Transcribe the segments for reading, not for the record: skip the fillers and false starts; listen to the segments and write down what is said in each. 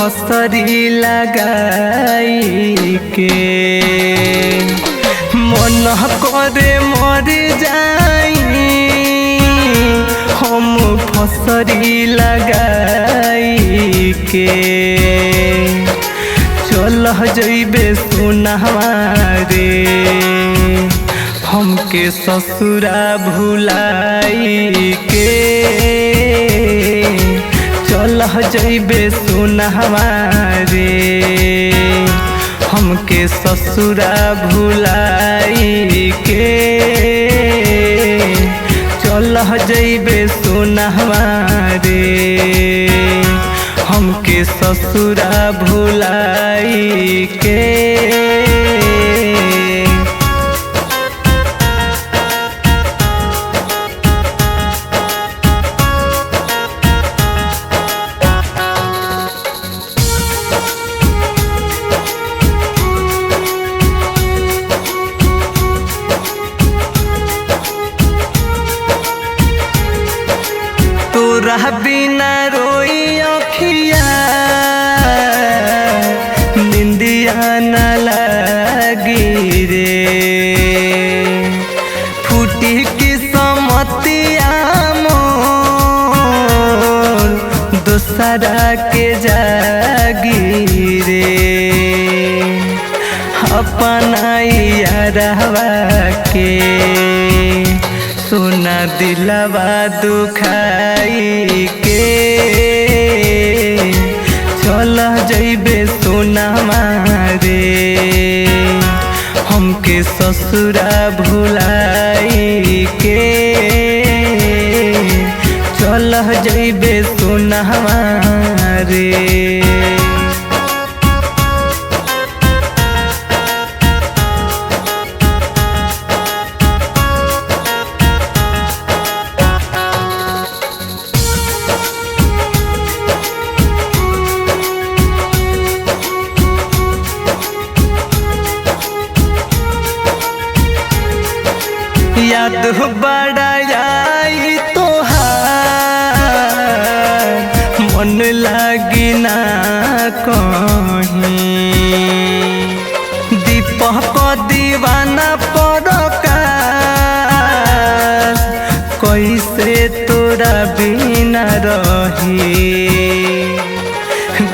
फसरी लगाई के मन करे मर जाई हम फसरी लगाई के चल जइबे सोनहवा रे हमके ससुरा भुलाई के चल जइबे सोनहवा रे हमके ससुरा भुलाई के चल जइबे सोनहवा रे हमके ससुरा भुलाई के तोरा बिना रोई अखिया निंदिया न लगी रे फूटी किस्मतिया मोर दूसरा के जागी रे अपना यारवा के सोना दिलवा दुखाई के चल जइबे सोनहवा रे हमके ससुरा भुलाई के चल जइबे सोनहवा रे याद बड़ा आई तोहार मन लागी ना कहीं दीपक दीवाना परकाश कैसे तोरा बिना रही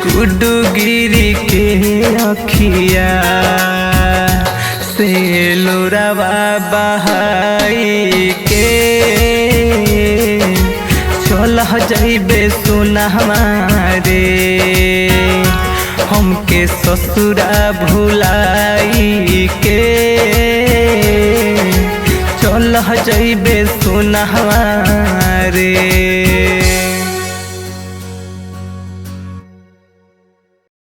गुड्डू गिरी के अखिया से लोरावा बहाई के चल जइबे सोनहवा रे हमके ससुरा भुलाई के चल जइबे सोनहवा रे।